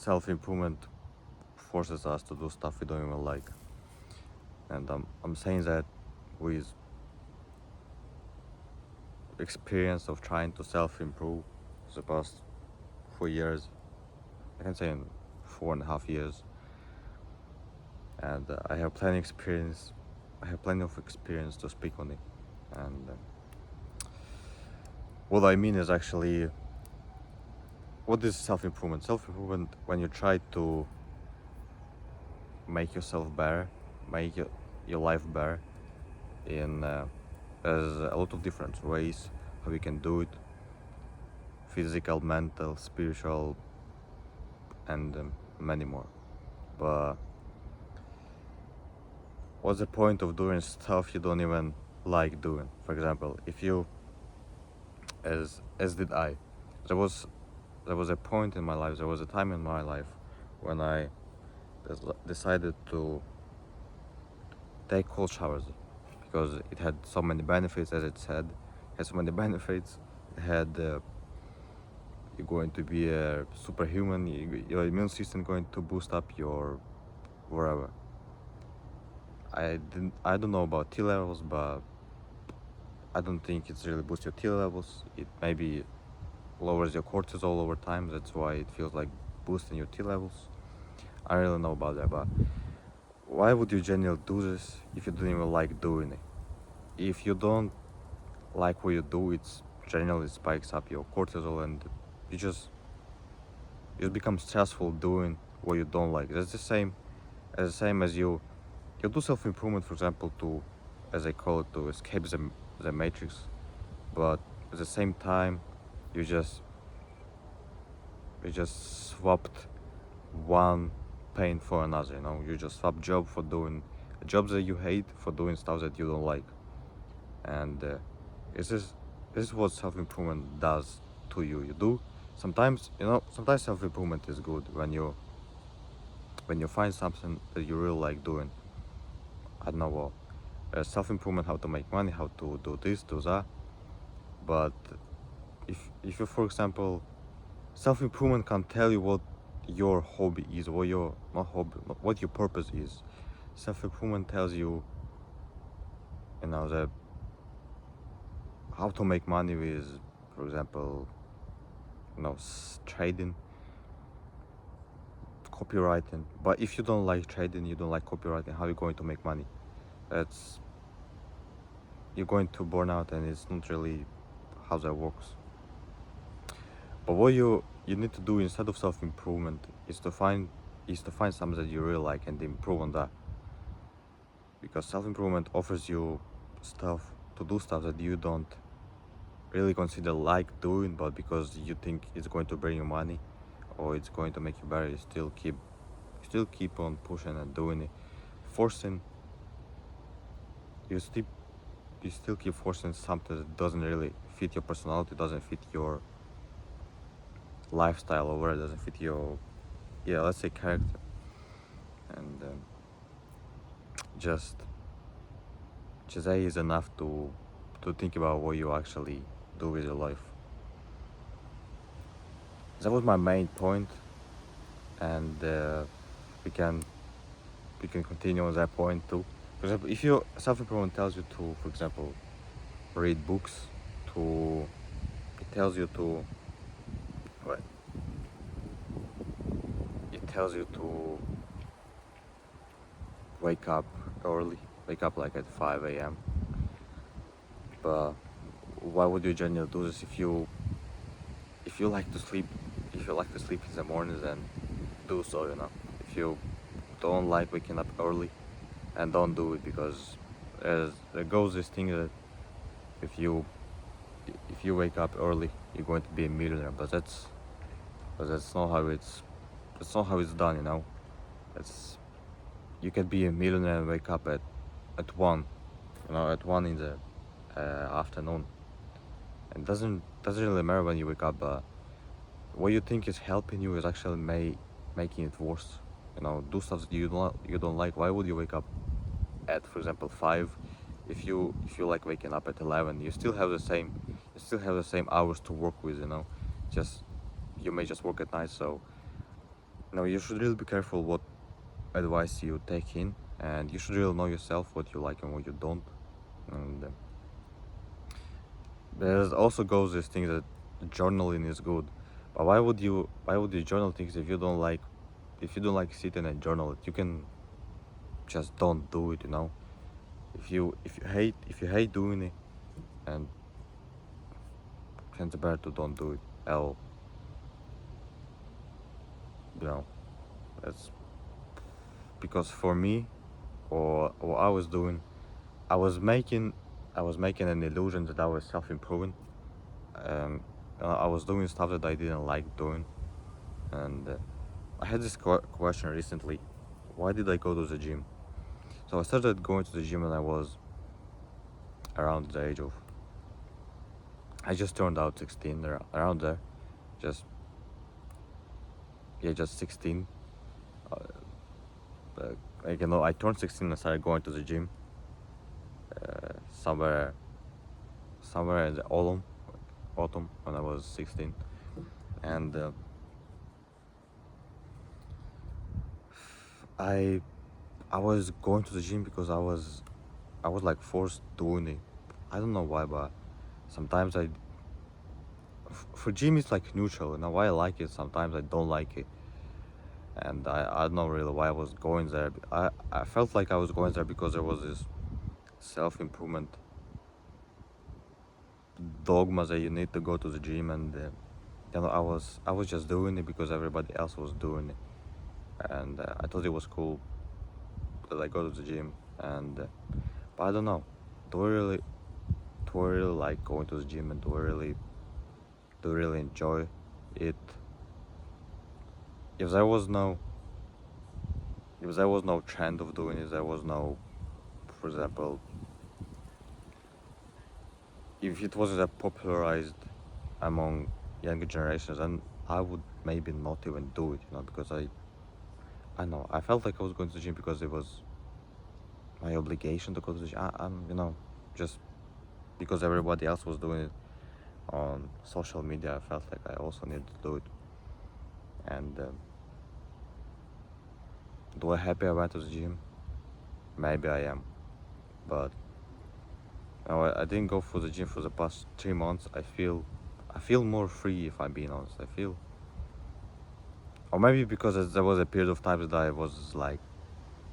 self-improvement forces us to do stuff we don't even like. And I'm saying that with experience of trying to self-improve the past 4 years. I can say in 4.5 years. And I have plenty experience. I have plenty of experience to speak on it. And what I mean is actually, what is self-improvement? Self-improvement when you try to make yourself better, make your life better in there's a lot of different ways how you can do it: physical, mental, spiritual, and many more. But what's the point of doing stuff you don't even like doing? For example, if you, as did I, there was a point in my life, there was a time in my life when I decided to take cold showers because it had so many benefits. As it said, it had so many benefits. It had you're going to be a superhuman. Your immune system going to boost up your whatever. I don't know about T levels, but I don't think it's really boosts your T levels. It maybe lowers your cortisol over time. That's why it feels like boosting your T levels. I don't really know about that, but why would you genuinely do this if you don't even like doing it? If you don't like what you do, it's generally spikes up your cortisol, and you just become stressful doing what you don't like. That's the same as you do self-improvement, for example, to, as I call it, to escape the matrix, but at the same time you just swapped one pain for another. You just swap job for doing jobs that you hate for doing stuff that you don't like. And this is what self-improvement does to you. You do sometimes self-improvement is good when you find something that you really like doing. I don't know what, self-improvement, how to make money, how to do this, do that. But if you, for example, self-improvement can tell you what your hobby is, what your what your purpose is. Self-improvement tells you, the how to make money with, for example, trading, copywriting. But if you don't like trading, you don't like copywriting, how are you going to make money? You're going to burn out, and it's not really how that works. But what you need to do instead of self-improvement is to find something that you really like and improve on that. Because self-improvement offers you stuff to do stuff that you don't really consider like doing, but because you think it's going to bring you money or it's going to make you better, you still keep on pushing and doing it, forcing. You still keep forcing something that doesn't really fit your personality, doesn't fit your lifestyle, or it doesn't fit your, let's say, character. And just that is enough to think about what you actually do with your life. That was my main point, and we can continue on that point too. For example, if your self-improvement tells you to, for example, read books, it tells you to wake up early, wake up like at 5 a.m. But why would you genuinely do this if you like to sleep? If you like to sleep in the mornings, then do so. If you don't like waking up early, and don't do it, because as there goes this thing that if you wake up early, you're going to be a millionaire. But that's not how it's done. You can be a millionaire and wake up at 1, at 1 in the afternoon. It doesn't really matter when you wake up, but what you think is helping you is actually making it worse. Do stuff that you don't like. Why would you wake up at, for example, 5 if you like waking up at 11? You still have the same hours to work with. Just you may just work at night. So You should really be careful what advice you take in, and you should really know yourself what you like and what you don't. And there's also goes this thing that journaling is good, but why would you journal things if you don't like sitting and journal it? You can just don't do it. If you hate doing it, and it's better to don't do it. Hell, you know that's because for me, or what I was doing, I was making I was making an illusion that I was self-improving. Um, I was doing stuff that I didn't like doing, and I had this question recently: why did I go to the gym? So I started going to the gym when I was around the age of. I just turned out 16, around there, just yeah, just 16. Uh, I turned 16 and started going to the gym. Somewhere, somewhere in the autumn when I was 16, and I I was going to the gym because I was like forced doing it. I don't know why, but sometimes for gym it's like neutral. Why I like it, sometimes I don't like it, and I don't know really why I was going there. I felt like I was going there because there was this self improvement dogma that you need to go to the gym, and I was just doing it because everybody else was doing it, and I thought it was cool that I go to the gym, and but I don't know, do I really like going to the gym, and do I really enjoy it? If there was no trend of doing it, there was no, for example, if it wasn't that popularized among younger generations, then I would maybe not even do it, because I know I felt like I was going to the gym because it was my obligation to go to the gym. I'm just because everybody else was doing it on social media, I felt like I also needed to do it. And do I happy I went to the gym? Maybe I am, but I didn't go for the gym for the past 3 months. I feel more free, if I'm being honest. Or maybe because there was a period of time that I was like,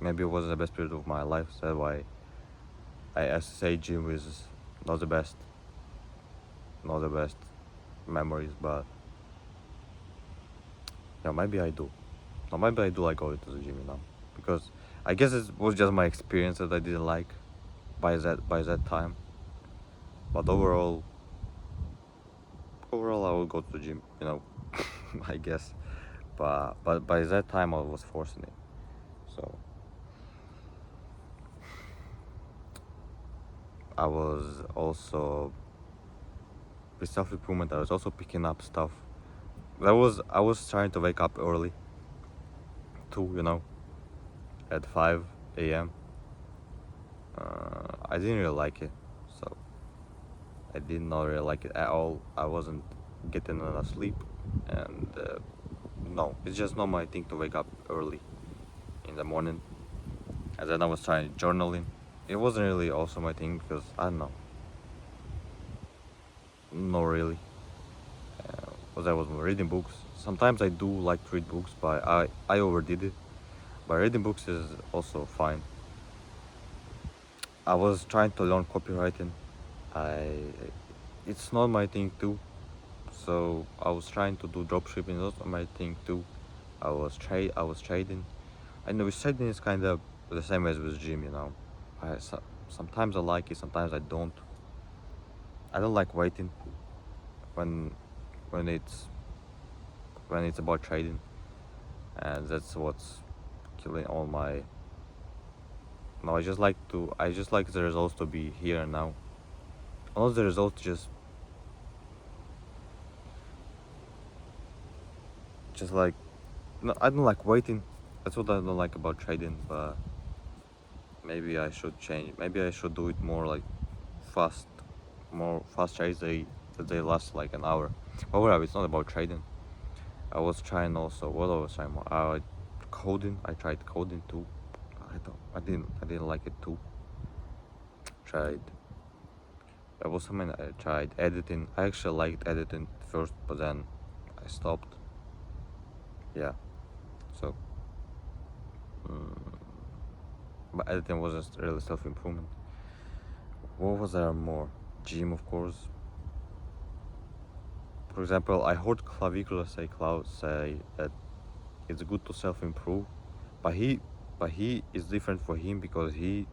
maybe it wasn't the best period of my life. So that's why I associate gym with not the best, not the best memories. But maybe I do. No, maybe I do like going to the gym, because I guess it was just my experience that I didn't like by that time. But overall, I would go to the gym, I guess. But by that time, I was forcing it. So I was also with self improvement. I was also picking up stuff. I was trying to wake up early too, at 5 a.m. I didn't really like it, so I did not really like it at all. I wasn't getting enough sleep, and no, it's just not my thing to wake up early in the morning. And then I was trying journaling. It wasn't really also my thing because I don't know, not really. Because I was reading books. Sometimes I do like to read books, but I overdid it. But reading books is also fine. I was trying to learn copywriting. I It's not my thing too. So I was trying to do dropshipping. That's not my thing too. I was trading. I know with trading is kind of the same as with gym. Sometimes I like it, sometimes I don't. I don't like waiting when when it's when it's about trading, and that's what's killing all my. No, I just like the results to be here and now. Unless the results just like, no, I don't like waiting. That's what I don't like about trading. But maybe I should change. Maybe I should do it more like fast, more fast trades. That they last like an hour. But whatever. It's not about trading. I was trying also. What I was trying more? Coding. I tried coding too. I didn't like it too. Tried. There was something I tried editing. I actually liked editing first, but then I stopped. Yeah. So, mm, but editing wasn't really self-improvement. What was there more? Gym, of course. For example, I heard Clavicular say that it's good to self-improve, but he is different for him because he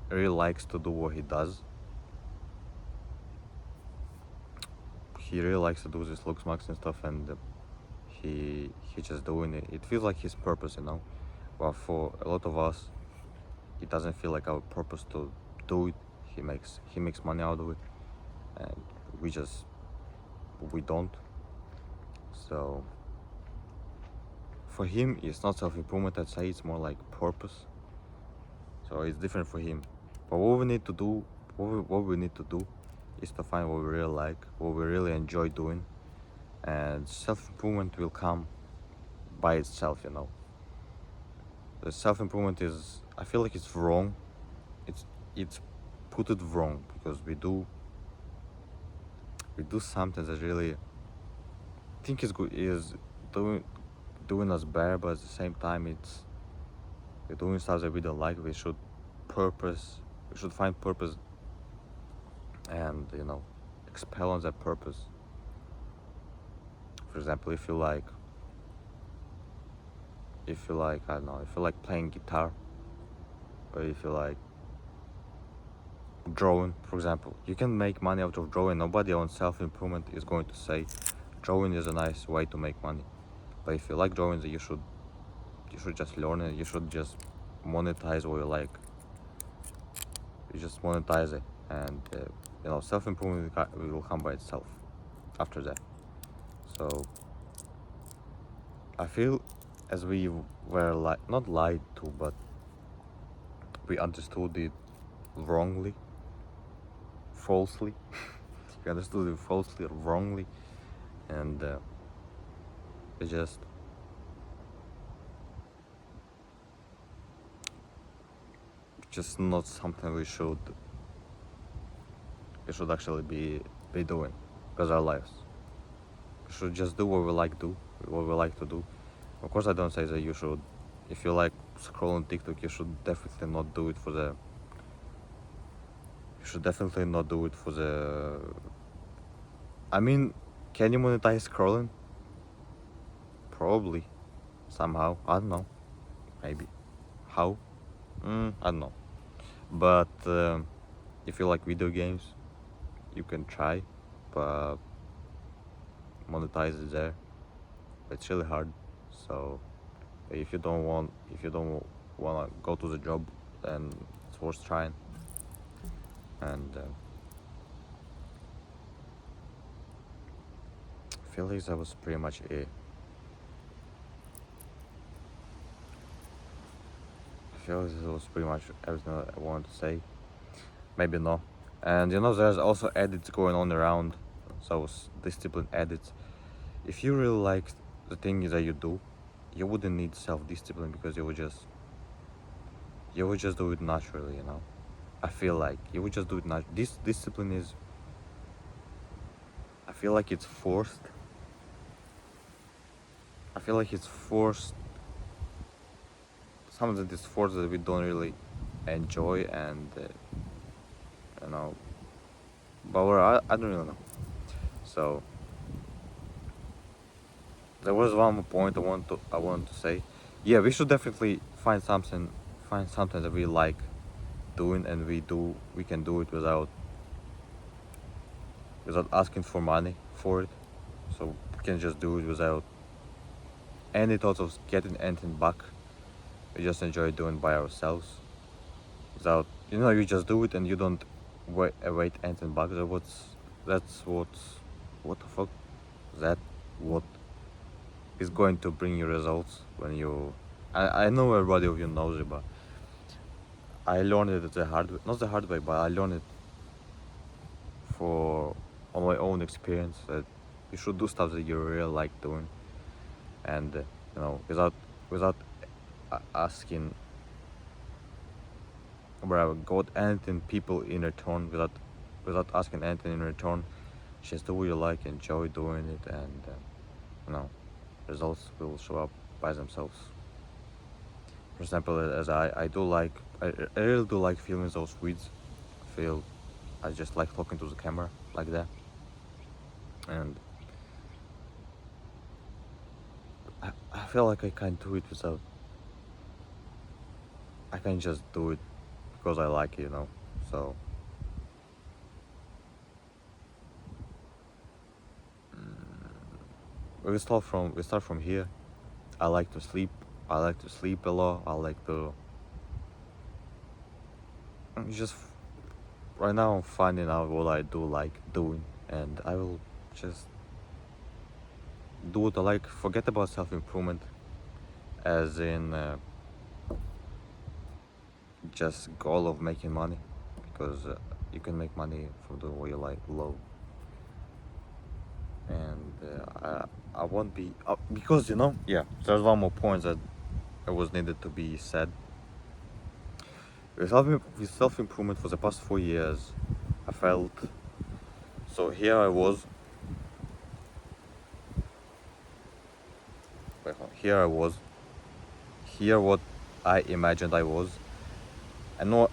really likes to do what he does. He really likes to do this looks max and stuff, and he just doing it. It feels like his purpose, you know. But for a lot of us, it doesn't feel like our purpose to do it. He makes money out of it, and we don't. So for him, it's not self-improvement. I'd say it's more like purpose. So it's different for him. But what we need to do, is to find what we really like, what we really enjoy doing, and self-improvement will come by itself. You know, the self-improvement is. I feel like it's wrong. It's put it wrong because we do something that really think is good is doing doing us better, but at the same time we're doing stuff that we don't like. We should find purpose and expel on that purpose. For example, if you like I don't know, if you like playing guitar, or if you like drawing, for example, you can make money out of drawing. Nobody on self-improvement is going to say drawing is a nice way to make money. But if you like drawing, you should just learn it. You should just monetize what you like. You just monetize it, and self-improvement will come by itself after that. So I feel, as we were not lied to, but we understood it wrongly, falsely. We understood it falsely, wrongly, and it's just not something we should actually be doing because our lives. We should just do what we like to do. Of course, I don't say that you should. If you like scrolling TikTok, you should definitely not do it for the. You should definitely not do it for the. I mean, can you monetize scrolling? Probably, somehow. I don't know. Maybe. How? I don't know. But if you like video games, you can try, but monetize it there. It's really hard. So if you don't wanna go to the job, then it's worth trying. And I feel like that was pretty much it. I feel like that was pretty much everything that I wanted to say. Maybe no. And there's also edits going on around. So discipline edits. If you really like the thing that you do, you wouldn't need self-discipline because you would just do it naturally. I feel like you would just do it naturally. This discipline is. I feel like it's forced. I feel like it's forced. Something that is forced that we don't really enjoy, and but I don't really know. So there was one more point I wanted to say. Yeah, we should definitely find something that we like doing, and we can do it without asking for money for it. So we can just do it without any thoughts of getting anything back. We just enjoy doing by ourselves without you just do it and you don't wait anything back. What the fuck? That what is going to bring you results when you. I know everybody of you knows it, but I learned it the hard way. Not the hard way, but I learned it on my own experience that you should do stuff that you really like doing. and without asking, where I got anything people in return, without asking anything in return. Just do what you like, enjoy doing it, and you know results will show up by themselves. For example, as I do like, I really do like filming those weeds. Feel I just like talking to the camera like that, and I feel like I can't do it without. I can just do it because I like it, So we start from here. I like to sleep. I like to sleep a lot. I like to just right now I'm finding out what I do like doing, and I will just do what I like. Forget about self-improvement, as in just goal of making money, because you can make money from doing what you like, low. And I won't be because yeah. There's one more point that was needed to be said. With self-improvement for the past 4 years, I felt so. Here I was. Wait, hold on. Here I was. Here what I imagined I was. And no,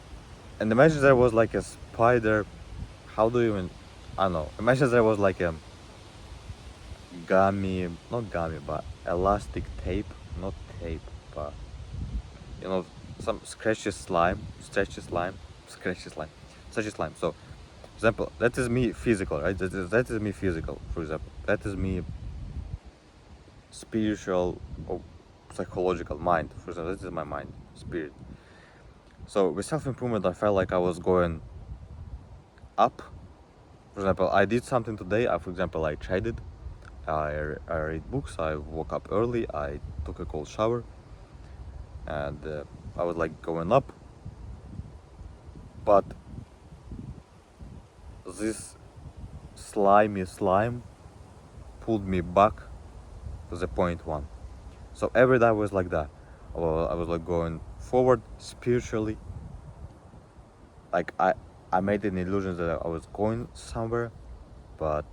and imagine there was like a spider. How do you even? I don't know. Imagine there was like a gummy, not gummy, but elastic tape, not tape, but you know, some scratchy slime, stretchy slime. So, for example, that is me physical, right? That is me physical. For example, that is me spiritual or psychological mind. For example, that is my mind, spirit. So with self improvement, I felt like I was going up. For example, I did something today. For example, I traded. I read books. I woke up early. I took a cold shower, and I was like going up. But this slimy slime pulled me back to the point one. So every day I was like that. I was like going forward spiritually. Like I made an illusion that I was going somewhere, but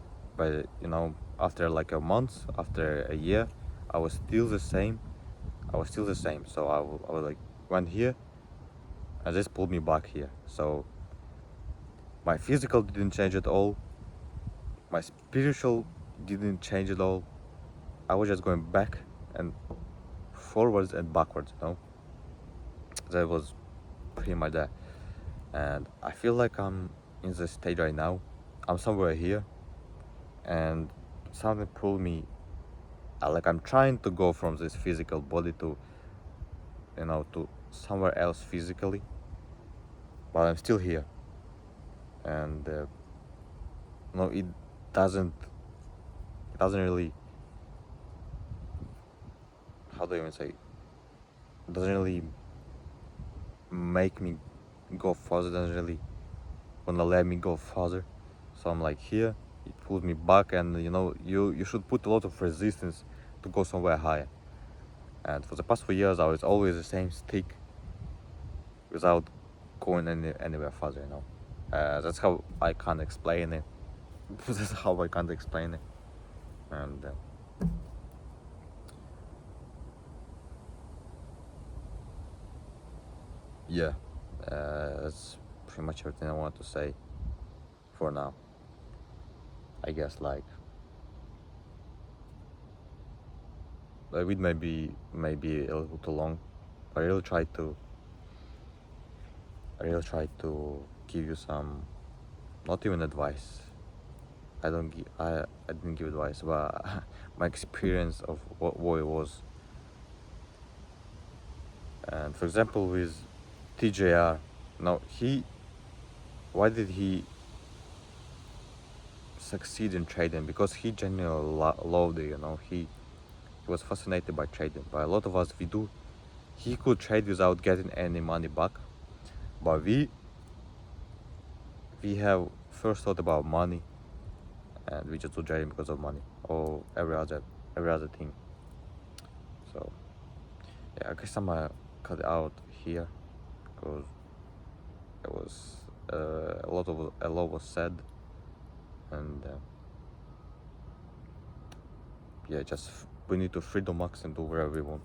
after like a month, after a year, I was still the same. I was still the same. So I was like went here, and this pulled me back here. So my physical didn't change at all. My spiritual didn't change at all. I was just going back and forwards and backwards. That was pretty much that. And I feel like I'm in the stage right now. I'm somewhere here, and something pulled me. Like I'm trying to go from this physical body to, to somewhere else physically, but I'm still here, and it doesn't. It doesn't really. How do I even say? It doesn't really make me go further. Doesn't really wanna let me go further. So I'm like here. It pulls me back, and you should put a lot of resistance to go somewhere higher. And for the past 4 years, I was always the same stick without going anywhere further. That's how I can't explain it. That's how I can't explain it. And yeah, that's pretty much everything I want to say for now. I guess it may be a little too long. I really tried to give you some, not even advice. I didn't give advice, but my experience of what it was. And for example, with TJR, now why did he succeed in trading? Because he genuinely loved it. He was fascinated by trading. But a lot of us, we do. He could trade without getting any money back, but we have first thought about money, and we just do trading because of money or every other thing. Yeah, I guess I'm gonna cut it out here because it was a lot was said, and yeah, just we need to freedom max and do whatever we want.